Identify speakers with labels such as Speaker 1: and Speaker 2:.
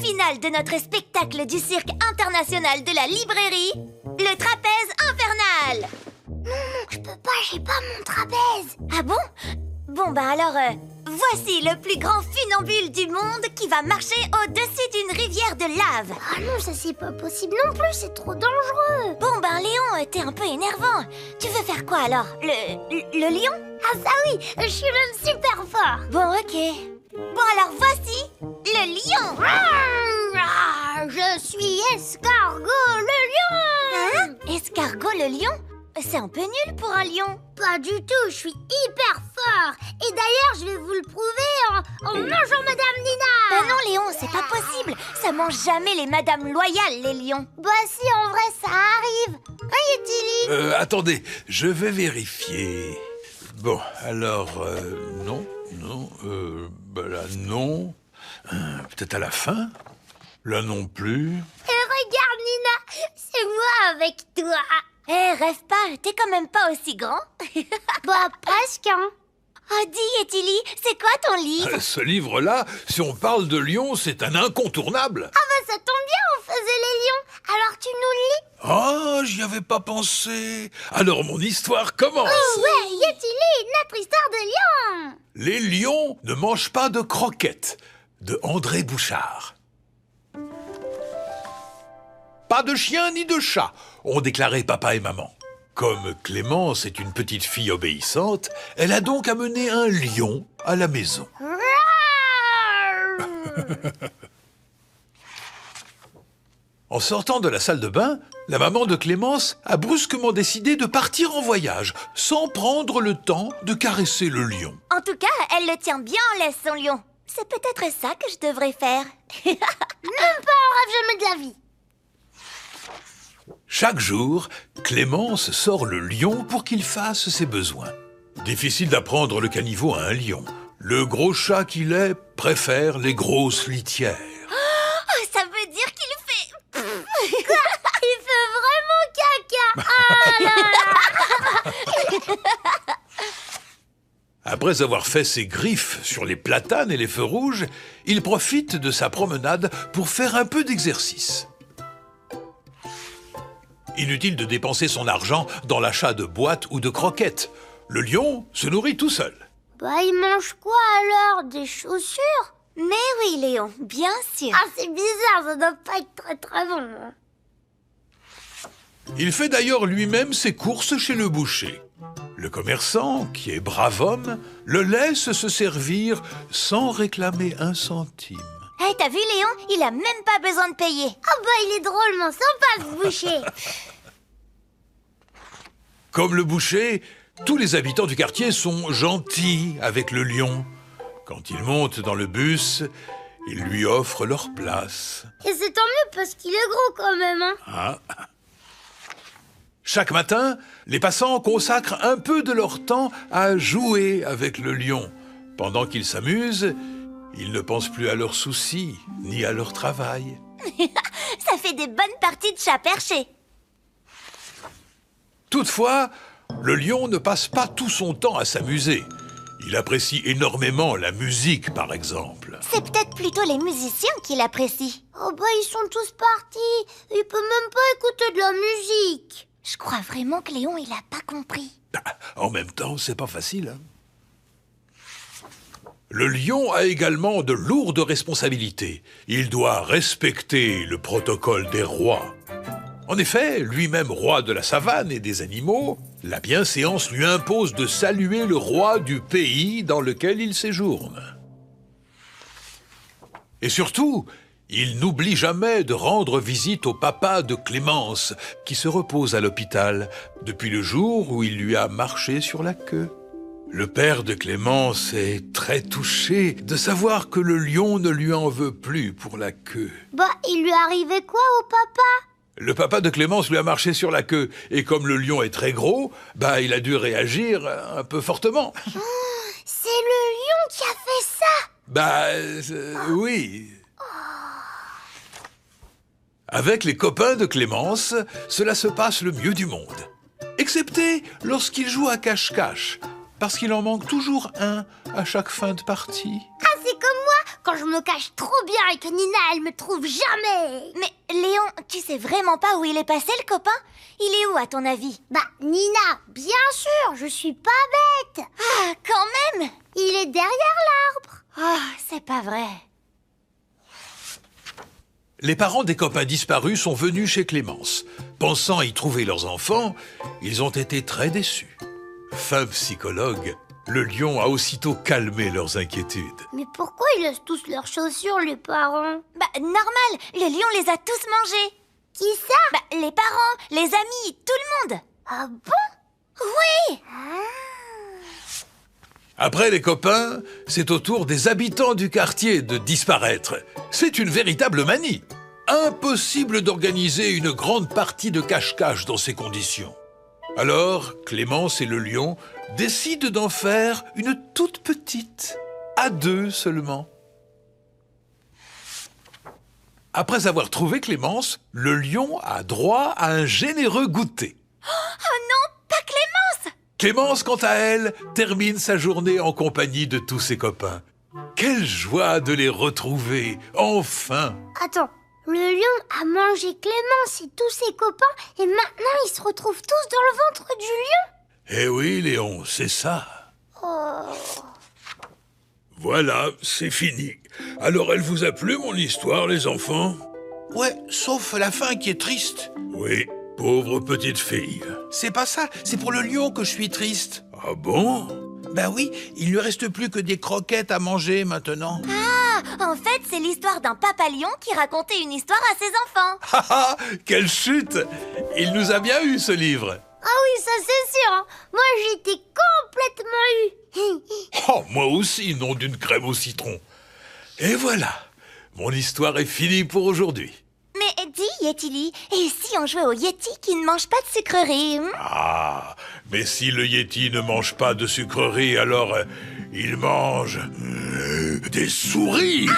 Speaker 1: finale de notre spectacle du cirque international de la librairie, le trapèze infernal.
Speaker 2: Non, je peux pas, j'ai pas mon trapèze.
Speaker 1: Ah bon? Bon bah alors, voici le plus grand funambule du monde qui va marcher au-dessus d'une rivière de lave.
Speaker 2: Ah non, ça c'est pas possible non plus, c'est trop dangereux.
Speaker 1: Bon ben Léon, t'es un peu énervant. Tu veux faire quoi alors? Le lion?
Speaker 2: Ah ça oui, je suis même super fort.
Speaker 1: Bon ok. Bon alors voici le lion.
Speaker 2: Je suis Escargot le lion.
Speaker 1: Hein? Escargot le lion? C'est un peu nul pour un lion.
Speaker 2: Pas du tout, je suis hyper fort. Et d'ailleurs, je vais vous le prouver en mangeant Madame Nina.
Speaker 1: Ben non Léon, c'est pas possible. Ça mange jamais les madames loyales, les lions.
Speaker 2: Bah si, en vrai, ça arrive. Hein, Yetili?
Speaker 3: Attendez, je vais vérifier. Bon, alors, non, là, non. Peut-être à la fin. Là non plus.
Speaker 2: Et regarde, Nina, c'est moi avec toi.
Speaker 1: Rêve pas, t'es quand même pas aussi grand.
Speaker 2: Bah, presque, hein.
Speaker 1: Oh, dis, Yetili, c'est quoi ton livre?
Speaker 3: Ce livre-là, si on parle de lion, c'est un incontournable.
Speaker 2: Ah bah, ça tombe bien, on faisait les lions. Alors, tu nous le lis?
Speaker 3: Ah, j'y avais pas pensé. Alors, mon histoire commence.
Speaker 2: Oh ouais, Yetili, notre histoire de lion.
Speaker 3: Les lions ne mangent pas de croquettes, de André Bouchard. Pas de chien ni de chat, ont déclaré papa et maman. Comme Clémence est une petite fille obéissante, elle a donc amené un lion à la maison. En sortant de la salle de bain, la maman de Clémence a brusquement décidé de partir en voyage, sans prendre le temps de caresser le lion.
Speaker 1: En tout cas, elle le tient bien en laisse, son lion. C'est peut-être ça que je devrais faire.
Speaker 2: Même pas en rêve jamais de la vie.
Speaker 3: Chaque jour, Clémence sort le lion pour qu'il fasse ses besoins. Difficile d'apprendre le caniveau à un lion. Le gros chat qu'il est préfère les grosses litières.
Speaker 1: Oh, ça veut dire qu'il fait...
Speaker 2: Quoi? Il fait vraiment caca. Ah là là.
Speaker 3: Après avoir fait ses griffes sur les platanes et les feux rouges, il profite de sa promenade pour faire un peu d'exercice. Inutile de dépenser son argent dans l'achat de boîtes ou de croquettes. Le lion se nourrit tout seul.
Speaker 2: Bah, il mange quoi alors? Des chaussures?
Speaker 1: Mais oui, Léon, bien sûr.
Speaker 2: Ah, c'est bizarre, ça doit pas être très très bon. Hein.
Speaker 3: Il fait d'ailleurs lui-même ses courses chez le boucher. Le commerçant, qui est brave homme, le laisse se servir sans réclamer un centime.
Speaker 1: Hey, t'as vu Léon? Il a même pas besoin de payer.
Speaker 2: Ah bah, il est drôlement sympa, ce boucher.
Speaker 3: Comme le boucher, tous les habitants du quartier sont gentils avec le lion. Quand il monte dans le bus, ils lui offrent leur place.
Speaker 2: Et c'est tant mieux parce qu'il est gros quand même, hein.
Speaker 3: Ah. Chaque matin, les passants consacrent un peu de leur temps à jouer avec le lion. Pendant qu'ils s'amusent, ils ne pensent plus à leurs soucis, ni à leur travail.
Speaker 1: Ça fait des bonnes parties de chat perché.
Speaker 3: Toutefois, le lion ne passe pas tout son temps à s'amuser. Il apprécie énormément la musique, par exemple.
Speaker 1: C'est peut-être plutôt les musiciens qui l'apprécient.
Speaker 2: Oh bah, ils sont tous partis. Il peut même pas écouter de la musique.
Speaker 1: Je crois vraiment que Léon, il a pas compris.
Speaker 3: En même temps, c'est pas facile, hein. Le lion a également de lourdes responsabilités. Il doit respecter le protocole des rois. En effet, lui-même roi de la savane et des animaux, la bienséance lui impose de saluer le roi du pays dans lequel il séjourne. Et surtout, il n'oublie jamais de rendre visite au papa de Clémence, qui se repose à l'hôpital depuis le jour où il lui a marché sur la queue. Le père de Clémence est très touché de savoir que le lion ne lui en veut plus pour la queue.
Speaker 2: Bah, il lui arrivait quoi au papa?
Speaker 3: Le papa de Clémence lui a marché sur la queue, et comme le lion est très gros, il a dû réagir un peu fortement.
Speaker 2: Oh, c'est le lion qui a fait ça?
Speaker 3: Oui. Avec les copains de Clémence, cela se passe le mieux du monde. Excepté lorsqu'il joue à cache-cache, parce qu'il en manque toujours un à chaque fin de partie.
Speaker 2: Ah, c'est comme moi, quand je me cache trop bien et que Nina, elle me trouve jamais.
Speaker 1: Mais Léon, tu sais vraiment pas où il est passé, le copain? Il est où, à ton avis?
Speaker 2: Bah, Nina, bien sûr, je suis pas bête.
Speaker 1: Ah, quand même!
Speaker 2: Il est derrière l'arbre.
Speaker 1: Ah, c'est pas vrai.
Speaker 3: Les parents des copains disparus sont venus chez Clémence. Pensant y trouver leurs enfants, ils ont été très déçus. Fin psychologue, le lion a aussitôt calmé leurs inquiétudes.
Speaker 2: Mais pourquoi ils laissent tous leurs chaussures, les parents?
Speaker 1: Bah, normal, le lion les a tous mangés.
Speaker 2: Qui ça?
Speaker 1: Bah, les parents, les amis, tout le monde.
Speaker 2: Ah bon?
Speaker 1: Oui!
Speaker 3: Après les copains, c'est au tour des habitants du quartier de disparaître. C'est une véritable manie. Impossible d'organiser une grande partie de cache-cache dans ces conditions. Alors, Clémence et le lion décident d'en faire une toute petite, à 2 seulement. Après avoir trouvé Clémence, le lion a droit à un généreux goûter.
Speaker 1: Oh non, pas Clémence!
Speaker 3: Clémence, quant à elle, termine sa journée en compagnie de tous ses copains. Quelle joie de les retrouver, enfin!
Speaker 2: Attends, le lion a mangé Clémence et tous ses copains et maintenant ils se retrouvent tous dans le ventre du lion?
Speaker 3: Eh oui, Léon, c'est ça.
Speaker 2: Oh.
Speaker 3: Voilà, c'est fini. Alors, elle vous a plu, mon histoire, les enfants?
Speaker 4: Ouais, sauf la fin qui est triste.
Speaker 3: Oui, pauvre petite fille.
Speaker 4: C'est pas ça, c'est pour le lion que je suis triste.
Speaker 3: Ah bon?
Speaker 4: Ben oui, il lui reste plus que des croquettes à manger maintenant.
Speaker 1: Ah, en fait, c'est l'histoire d'un papa lion qui racontait une histoire à ses enfants.
Speaker 3: Ah ah, quelle chute! Il nous a bien eu, ce livre.
Speaker 2: Ah oui, ça c'est sûr, hein. Moi j'étais complètement eu.
Speaker 3: Oh, moi aussi, nom d'une crème au citron. Et voilà, mon histoire est finie pour aujourd'hui.
Speaker 1: Mais dis, Yetili, et si on jouait au Yeti qui ne mange pas de sucreries?
Speaker 3: Ah, mais si le Yeti ne mange pas de sucreries, alors il mange des souris.